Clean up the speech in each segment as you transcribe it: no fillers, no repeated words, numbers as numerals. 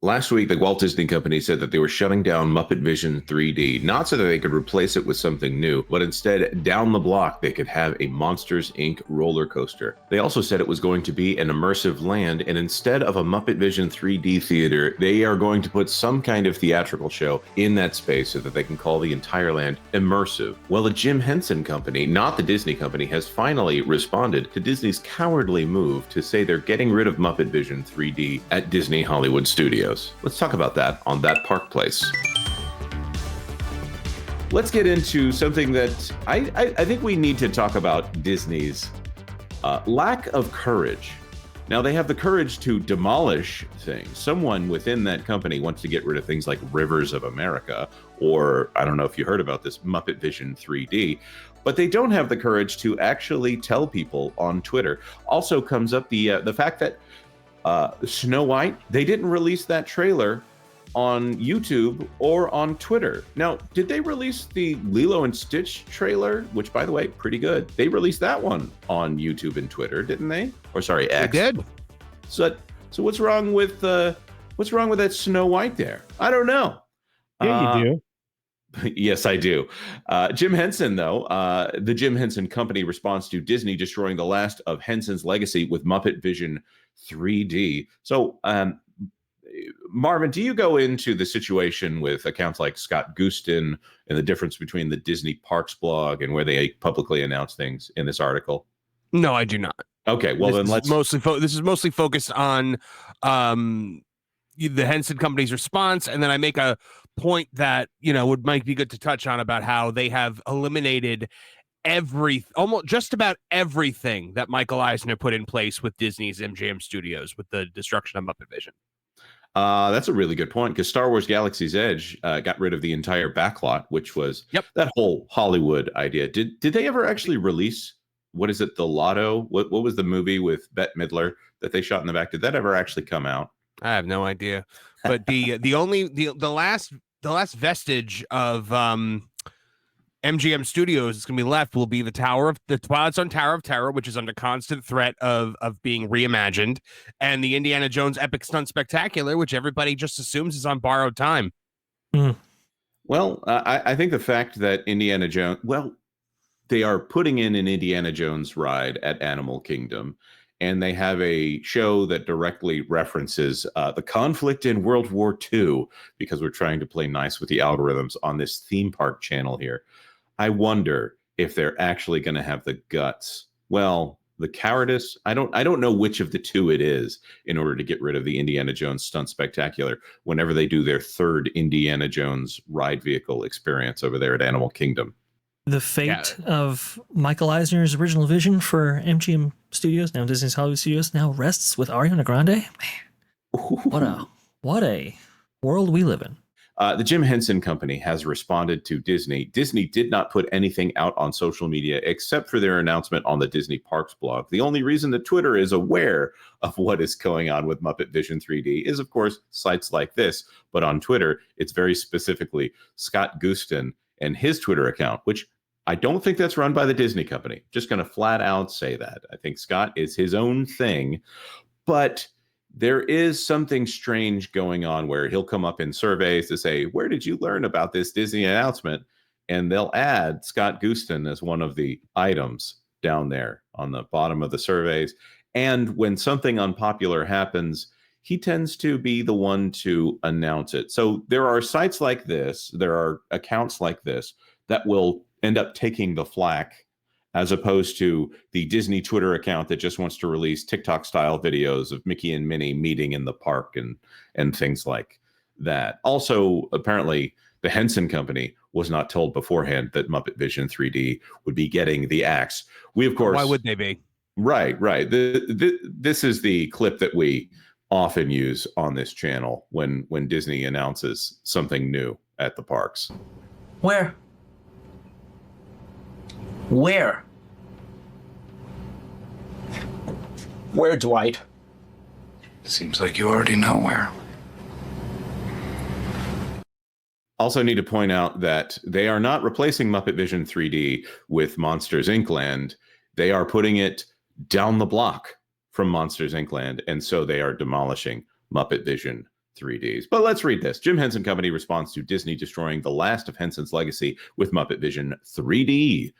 Last week, the Walt Disney Company said that they were shutting down MuppetVision 3D, not so that they could replace it with something new, but instead, down the block, they could have a Monsters, Inc. roller coaster. They also said it was going to be an immersive land, and instead of a MuppetVision 3D theater, they are going to put some kind of theatrical show in that space so that they can call the entire land immersive. Well, the Jim Henson Company, not the Disney Company, has finally responded to Disney's cowardly move to say they're getting rid of MuppetVision 3D at Disney Hollywood Studios. Let's talk about that on That Park Place. Let's get into something that I think we need to talk about: Disney's lack of courage. Now, they have the courage to demolish things. Someone within that company wants to get rid of things like Rivers of America, or I don't know if you heard about this, MuppetVision 3D, but they don't have the courage to actually tell people on Twitter. Also comes up the fact that Snow White, they didn't release that trailer on YouTube or on Twitter. Now, did they release the Lilo and Stitch trailer, which, by the way, pretty good? They released that one on YouTube and Twitter, didn't they? Or sorry, X. They did. So what's wrong with that Snow White there? I don't know. Yeah, you do. Yes, I do. Jim Henson, though, the Jim Henson Company responds to Disney destroying the last of Henson's legacy with MuppetVision 3D. So, Marvin, do you go into the situation with accounts like Scott Gustin and the difference between the Disney Parks blog and where they publicly announce things in this article? No, I do not. Okay, well, then let's... This is mostly focused on the Henson Company's response, and then I make a point that might be good to touch on about how they have eliminated almost just about everything that Michael Eisner put in place with Disney's MGM Studios with the destruction of MuppetVision. That's a really good point, because Star Wars Galaxy's Edge got rid of the entire backlot, which was that whole Hollywood idea. Did they ever actually release, what is it, the Lotto? What was the movie with Bette Midler that they shot in the back? Did that ever actually come out? I have no idea. But the last vestige of MGM Studios is going to be left will be the Twilight Zone Tower of Terror, which is under constant threat of being reimagined, and the Indiana Jones Epic Stunt Spectacular, which everybody just assumes is on borrowed time. Well, I think the fact that Indiana Jones, they are putting in an Indiana Jones ride at Animal Kingdom, and they have a show that directly references the conflict in World War II, because we're trying to play nice with the algorithms on this theme park channel here. I wonder if they're actually going to have the guts, the cowardice. I don't know which of the two it is, in order to get rid of the Indiana Jones Stunt Spectacular whenever they do their third Indiana Jones ride vehicle experience over there at Animal Kingdom. The fate of Michael Eisner's original vision for MGM Studios, now Disney's Hollywood Studios, now rests with Ariana Grande. Man, what a world we live in. The Jim Henson Company has responded to Disney. Disney did not put anything out on social media except for their announcement on the Disney Parks blog. The only reason that Twitter is aware of what is going on with MuppetVision 3D is, of course, sites like this. But on Twitter, it's very specifically Scott Gustin and his Twitter account, which I don't think that's run by the Disney Company. Just going to flat out say that. I think Scott is his own thing, but there is something strange going on where he'll come up in surveys to say, where did you learn about this Disney announcement? And they'll add Scott Gustin as one of the items down there on the bottom of the surveys. And when something unpopular happens, he tends to be the one to announce it. So there are sites like this, there are accounts like this that will end up taking the flack, as opposed to the Disney Twitter account that just wants to release TikTok-style videos of Mickey and Minnie meeting in the park and things like that. Also, apparently, the Henson Company was not told beforehand that MuppetVision 3D would be getting the axe. We, of course... Why would they be? Right. This is the clip that we often use on this channel when Disney announces something new at the parks. Where, Dwight? Seems like you already know where. Also need to point out that they are not replacing MuppetVision 3D with Monsters Inc. Land. They are putting it down the block from Monsters Inc. Land, and so they are demolishing MuppetVision 3Ds. But let's read this. Jim Henson Company responds to Disney destroying the last of Henson's legacy with MuppetVision 3D.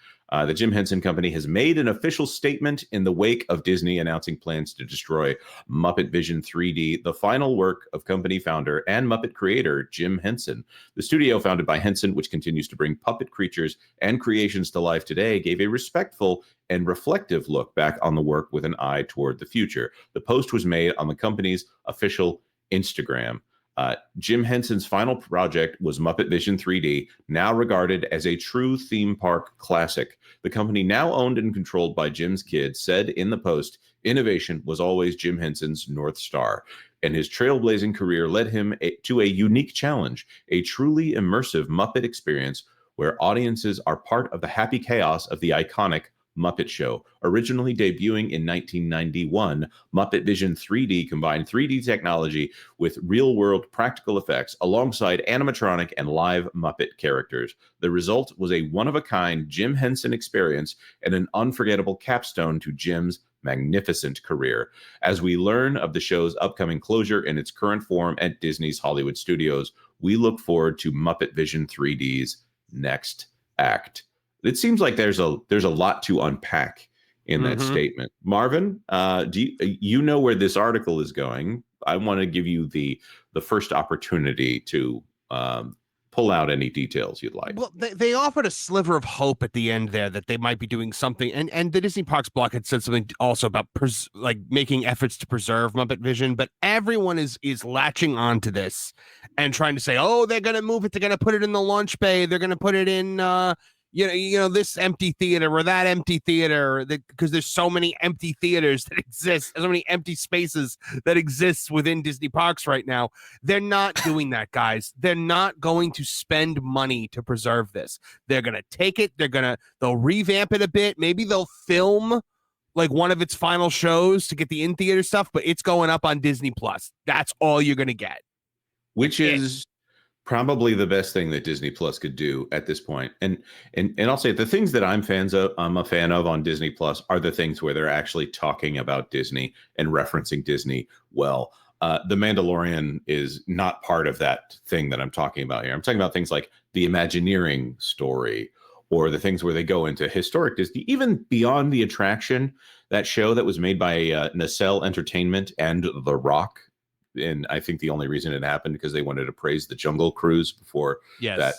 The Jim Henson Company has made an official statement in the wake of Disney announcing plans to destroy MuppetVision 3D, the final work of company founder and Muppet creator Jim Henson. The studio founded by Henson, which continues to bring puppet creatures and creations to life today, gave a respectful and reflective look back on the work with an eye toward the future. The post was made on the company's official Instagram. Jim Henson's final project was MuppetVision 3D, now regarded as a true theme park classic. The company, now owned and controlled by Jim's kids, said in the post, innovation was always Jim Henson's North Star, and his trailblazing career led him to a unique challenge, a truly immersive Muppet experience where audiences are part of the happy chaos of the iconic Muppet Show. Originally debuting in 1991, MuppetVision 3D combined 3D technology with real-world practical effects alongside animatronic and live Muppet characters. The result was a one-of-a-kind Jim Henson experience and an unforgettable capstone to Jim's magnificent career. As we learn of the show's upcoming closure in its current form at Disney's Hollywood Studios, we look forward to MuppetVision 3D's next act. It seems like there's a lot to unpack in that statement. Marvin, do you know where this article is going? I want to give you the first opportunity to pull out any details you'd like. Well, they offered a sliver of hope at the end there that they might be doing something, and the Disney Parks blog had said something also about making efforts to preserve MuppetVision, but everyone is latching on to this and trying to say, oh, they're going to move it, they're going to put it in the launch bay, they're going to put it in this empty theater or that empty theater, because there's so many empty theaters that exist, so many empty spaces that exist within Disney Parks right now. They're not doing that, guys. They're not going to spend money to preserve this. They're going to take it. They'll revamp it a bit. Maybe they'll film like one of its final shows to get the in-theater stuff, but it's going up on Disney Plus. That's all you're going to get. Which is probably the best thing that Disney Plus could do at this point. And I'll say the things that I'm a fan of on Disney Plus are the things where they're actually talking about Disney and referencing Disney well. The Mandalorian is not part of that thing that I'm talking about here. I'm talking about things like the Imagineering story, or the things where they go into historic Disney, even Beyond the Attraction, that show that was made by Nacelle Entertainment and The Rock. And I think the only reason it happened because they wanted to praise the Jungle Cruise before that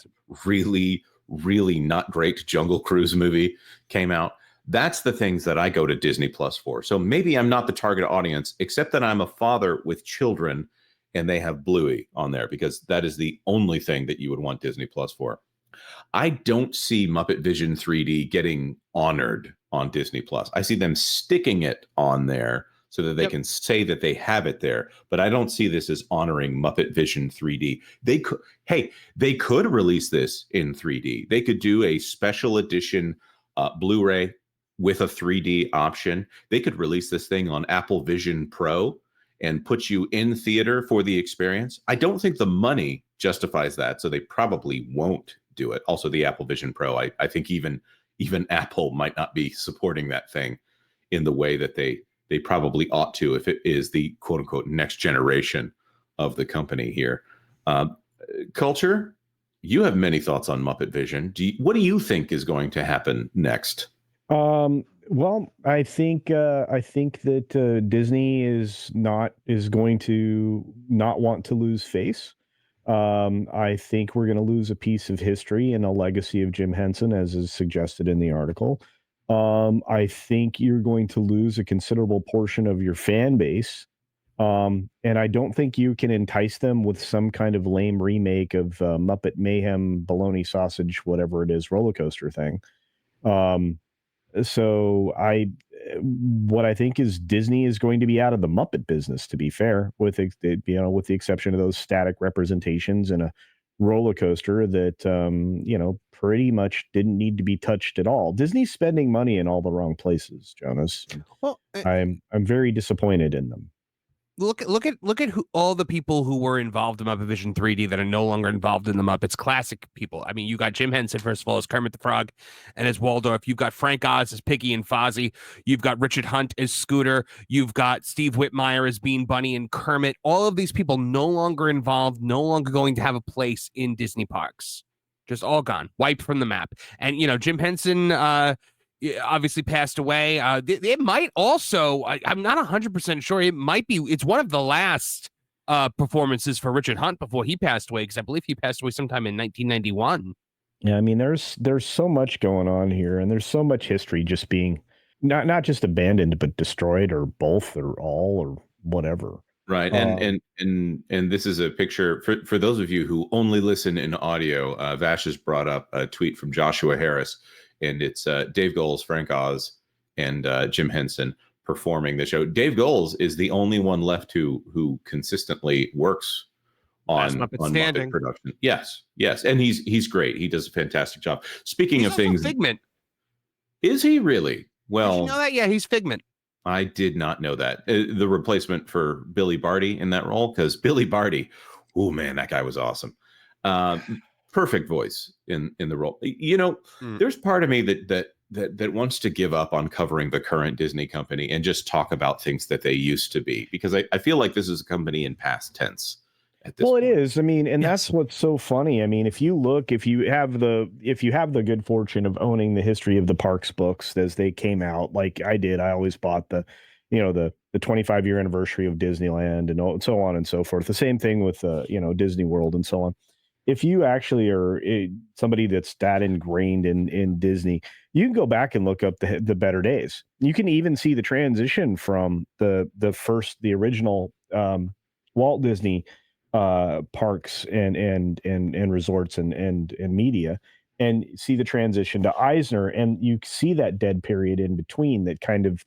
really, really not great Jungle Cruise movie came out. That's the things that I go to Disney Plus for. So maybe I'm not the target audience, except that I'm a father with children and they have Bluey on there, because that is the only thing that you would want Disney Plus for. I don't see MuppetVision 3D getting honored on Disney Plus. I see them sticking it on there so that they can say that they have it there. But I don't see this as honoring MuppetVision 3D. They could release this in 3D. They could do a special edition Blu-ray with a 3D option. They could release this thing on Apple Vision Pro and put you in theater for the experience. I don't think the money justifies that, so they probably won't do it. Also, the Apple Vision Pro, I think even Apple might not be supporting that thing in the way that they probably ought to, if it is the quote unquote next generation of the company here. Culture, you have many thoughts on MuppetVision. What do you think is going to happen next? Well, I think that Disney is going to not want to lose face. I think we're going to lose a piece of history and a legacy of Jim Henson, as is suggested in the article. I think you're going to lose a considerable portion of your fan base. And I don't think you can entice them with some kind of lame remake of Muppet Mayhem, Bologna Sausage, whatever it is, roller coaster thing. So what I think is Disney is going to be out of the Muppet business, to be fair, with the exception of those static representations and a roller coaster that pretty much didn't need to be touched at all. Disney's spending money in all the wrong places, Jonas. Well, I'm very disappointed in them. look at all the people who were involved in MuppetVision 3D that are no longer involved in the Muppets. Classic people. I mean, you got Jim Henson, first of all, as Kermit the Frog and as Waldorf. You've got Frank Oz as Piggy and Fozzie. You've got Richard Hunt as Scooter. You've got Steve Whitmire as Bean Bunny and Kermit. All of these people no longer involved, no longer going to have a place in Disney parks. Just all gone, wiped from the map. And, Jim Henson obviously passed away. It might also, I'm not 100% sure, it's one of the last performances for Richard Hunt before he passed away, because I believe he passed away sometime in 1991. Yeah, I mean, there's so much going on here, and there's so much history just being not just abandoned, but destroyed, or both, or all, or whatever. Right. And this is a picture for those of you who only listen in audio. Vash has brought up a tweet from Joshua Harris, and it's Dave Goelz, Frank Oz, and Jim Henson performing the show. Dave Goelz is the only one left who consistently works on Muppet production. Yes. And he's great. He does a fantastic job. Speaking of things, Figment. Is he really? Well, did you know that? Yeah, he's Figment. I did not know that. The replacement for Billy Barty in that role, because Billy Barty, oh man, that guy was awesome. Perfect voice in the role. There's part of me that wants to give up on covering the current Disney company and just talk about things that they used to be, because I feel like this is a company in past tense at this point. It is. I mean, and that's what's so funny. I mean, if you have the good fortune of owning the history of the parks books as they came out, like I did, I always bought the 25-year anniversary of Disneyland and so on and so forth. The same thing with Disney World and so on. If you actually are somebody that's that ingrained in Disney, you can go back and look up the better days. You can even see the transition from the original Walt Disney parks and resorts and media, and see the transition to Eisner, and you see that dead period in between, that kind of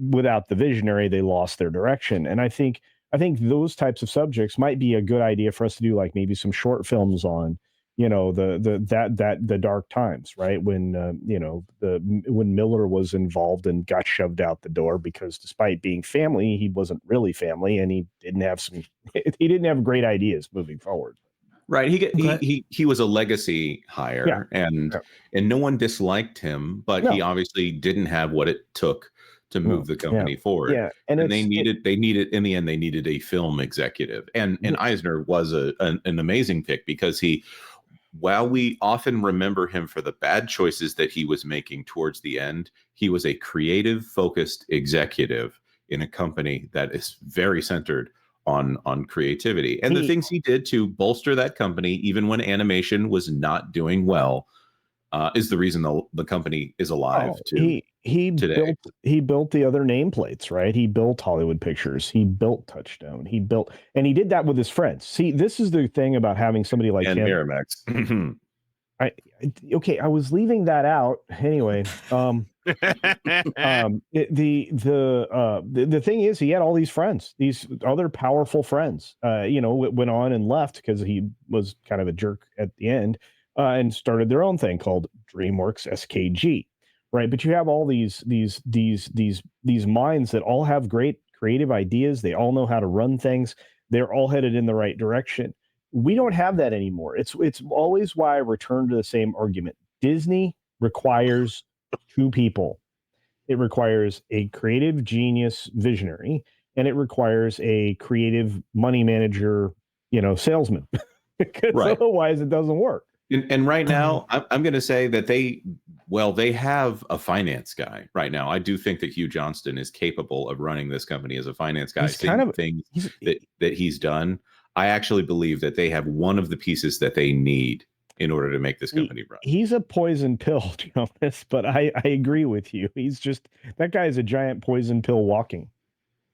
without the visionary, they lost their direction. And I think those types of subjects might be a good idea for us to do, like maybe some short films on the dark times, right? When when Miller was involved and got shoved out the door because, despite being family, he wasn't really family, and he didn't have great ideas moving forward. Right. He was a legacy hire, and no one disliked him, but he obviously didn't have what it took to move the company forward. Yeah. And they needed in the end, they needed a film executive. And Eisner was an amazing pick, because while we often remember him for the bad choices that he was making towards the end, he was a creative, focused executive in a company that is very centered on creativity. And the things he did to bolster that company, even when animation was not doing well, is the reason the company is alive today. He built the other nameplates, right? He built Hollywood Pictures. He built Touchstone. And he did that with his friends. See, this is the thing about having somebody like him. Miramax. I was leaving that out anyway. The thing is, he had all these friends, these other powerful friends. Went on and left because he was kind of a jerk at the end, and started their own thing called DreamWorks SKG. Right, but you have all these minds that all have great creative ideas. They all know how to run things. They're all headed in the right direction. We don't have that anymore. It's always why I return to the same argument. Disney requires two people. It requires a creative genius visionary, and it requires a creative money manager, salesman. Because otherwise it doesn't work. And right now, I'm going to say that they have a finance guy right now. I do think that Hugh Johnston is capable of running this company as a finance guy. Things that he's done. I actually believe that they have one of the pieces that they need in order to make this company run. He's a poison pill, Jonas, but I agree with you. That guy is a giant poison pill walking.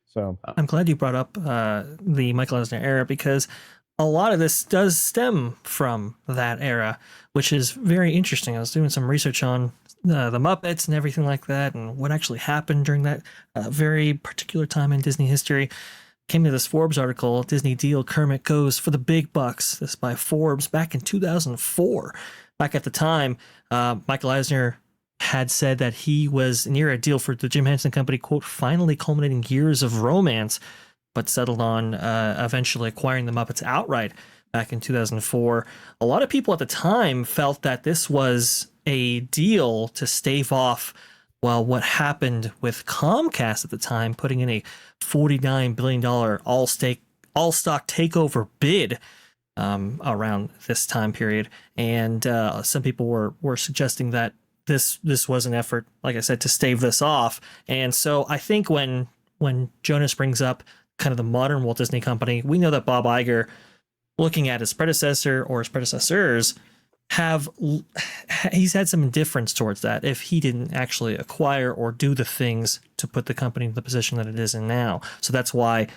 So I'm glad you brought up the Michael Eisner era, because a lot of this does stem from that era, which is very interesting. I was doing some research on the Muppets and everything like that, and what actually happened during that very particular time in Disney history. Came to this Forbes article, Disney deal, Kermit goes for the big bucks. This by Forbes back in 2004. Back at the time, Michael Eisner had said that he was near a deal for the Jim Henson Company, quote, finally culminating years of romance. but settled on eventually acquiring the Muppets outright back in 2004. A lot of people at the time felt that this was a deal to stave off, well, what happened with Comcast at the time, putting in a $49 billion all-stock takeover bid around this time period. And some people were suggesting that this was an effort, like I said, to stave this off. And so I think when Jonas brings up kind of the modern Walt Disney Company, we know that Bob Iger, looking at his predecessor or his predecessors, he's had some indifference towards that if he didn't actually acquire or do the things to put the company in the position that it is in now. So that's why,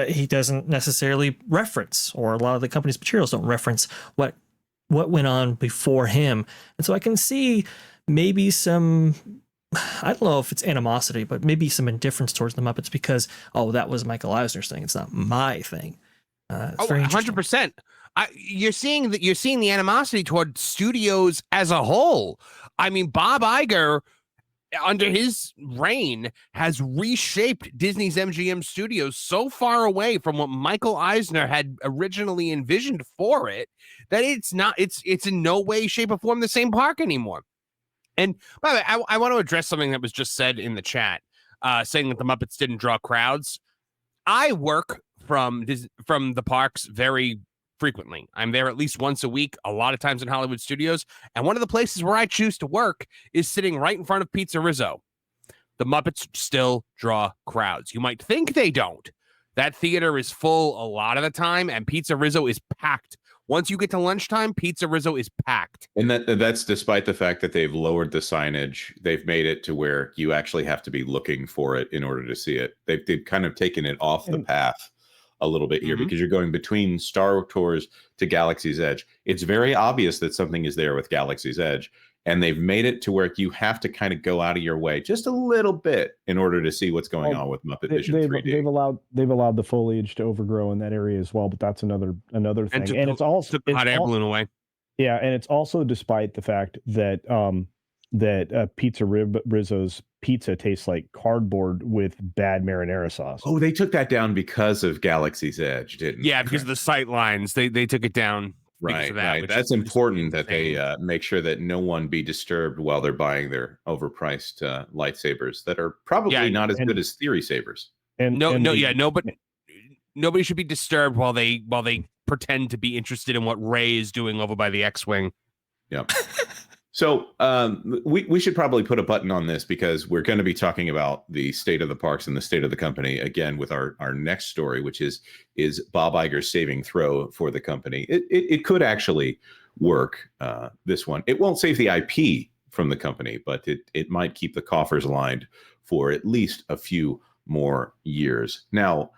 he doesn't necessarily reference, or a lot of the company's materials don't reference what went on before him. And so I can see maybe some, I don't know if it's animosity, but maybe some indifference towards the Muppets because, that was Michael Eisner's thing. It's not my thing. 100%. You're seeing the animosity toward studios as a whole. I mean, Bob Iger, under his reign, has reshaped Disney's MGM Studios so far away from what Michael Eisner had originally envisioned for it that it's in no way, shape, or form the same park anymore. And by the way, I want to address something that was just said in the chat, saying that the Muppets didn't draw crowds. I work from the parks very frequently. I'm there at least once a week, a lot of times in Hollywood studios. And one of the places where I choose to work is sitting right in front of Pizza Rizzo. The Muppets still draw crowds. You might think they don't. That theater is full a lot of the time, and Pizza Rizzo is packed. Once you get to lunchtime, Pizza Rizzo is packed. And that's despite the fact that they've lowered the signage. They've made it to where you actually have to be looking for it in order to see it. They've kind of taken it off the path a little bit here because you're going between Star Tours to Galaxy's Edge. It's very obvious that something is there with Galaxy's Edge, and they've made it to where you have to kind of go out of your way just a little bit in order to see what's going on with MuppetVision 3D. They've allowed the foliage to overgrow in that area as well, but that's another thing. And it's also took the hot air balloon away. Yeah, and it's also despite the fact that Pizza Rizzo's pizza tastes like cardboard with bad marinara sauce. Oh, they took that down because of Galaxy's Edge, didn't they? Yeah, because of the sight lines. They took it down. Right, that, right. That's important that they make sure that no one be disturbed while they're buying their overpriced lightsabers that are probably not as good as theory sabers. Nobody should be disturbed while they pretend to be interested in what Rey is doing over by the X-wing. Yeah. So we should probably put a button on this because we're going to be talking about the state of the parks and the state of the company again with our next story, which is Bob Iger's saving throw for the company. It could actually work, this one. It won't save the IP from the company, but it might keep the coffers lined for at least a few more years. Now,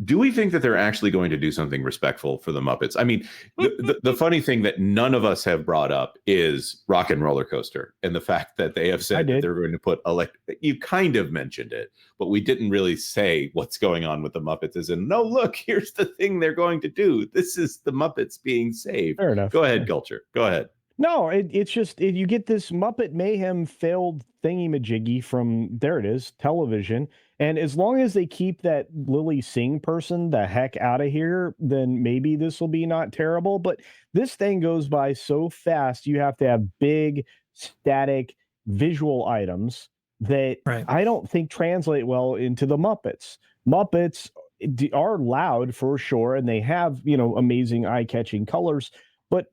do we think that they're actually going to do something respectful for the Muppets? I mean, the funny thing that none of us have brought up is Rock and Roller Coaster and the fact that they have said that they're going to put you kind of mentioned it, but we didn't really say what's going on with the Muppets as in, no, look, here's the thing they're going to do. This is the Muppets being saved. Fair enough. Go ahead, Culture. Go ahead. No, it's just you get this Muppet Mayhem failed thingy-majiggy from, there it is, television. And as long as they keep that Lily Singh person the heck out of here, then maybe this will be not terrible. But this thing goes by so fast, you have to have big, static, visual items that I don't think translate well into the Muppets. Muppets are loud for sure, and they have, amazing eye-catching colors. But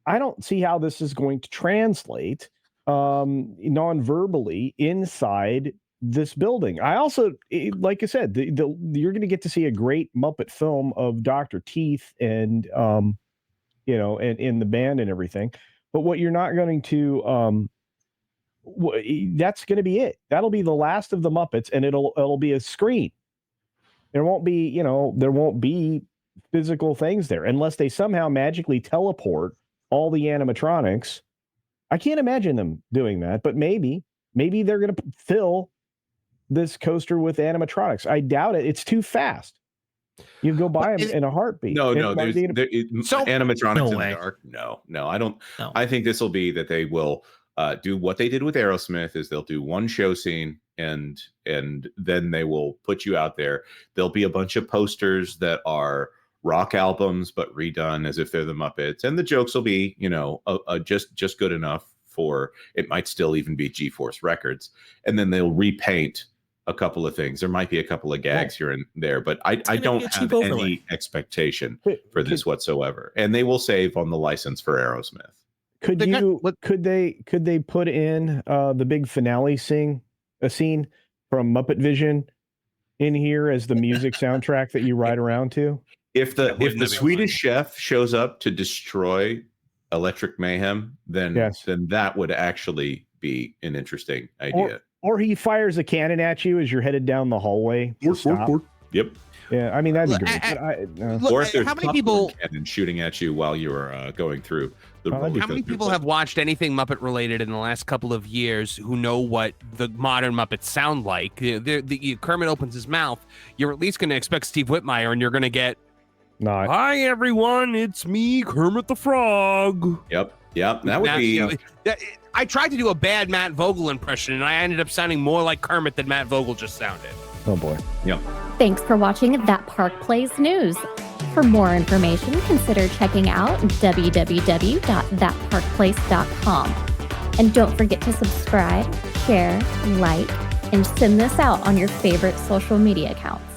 I don't see how this is going to translate non-verbally inside this building. I also, like I said, you're going to get to see a great Muppet film of Dr. Teeth and and in the band and everything. But what you're not going to, that's going to be it. That'll be the last of the Muppets, and it'll be a screen. There won't be physical things there unless they somehow magically teleport all the animatronics. I can't imagine them doing that, but maybe they're going to fill this coaster with animatronics. I doubt it. It's too fast. You go by them in a heartbeat. No, animatronics in the dark. No, I don't. No. I think this will be that they will do what they did with Aerosmith is they'll do one show scene and then they will put you out there. There'll be a bunch of posters that are rock albums but redone as if they're the Muppets, and the jokes will be, you know, just good enough for it. Might still even be G-Force Records, and then they'll repaint a couple of things. There might be a couple of gags here and there, but I don't have any expectation for this whatsoever. And they will save on the license for Aerosmith. Could they put in the big finale scene from MuppetVision in here as the music soundtrack that you ride around to? If the Swedish chef shows up to destroy Electric Mayhem, then that would actually be an interesting idea. Or he fires a cannon at you as you're headed down the hallway. Yep. Yeah, I mean, that'd be great. Or if there's how many people shooting at you while you're going through the how many people have watched anything Muppet related in the last couple of years who know what the modern Muppets sound like? Kermit opens his mouth, you're at least going to expect Steve Whitmire, and you're going to get, "Hi everyone, it's me, Kermit the Frog." Yep. That would be. I tried to do a bad Matt Vogel impression, and I ended up sounding more like Kermit than Matt Vogel just sounded. Oh boy. Yep. Thanks for watching That Park Plays News. For more information, consider checking out www.thatparkplace.com. And don't forget to subscribe, share, like, and send this out on your favorite social media accounts.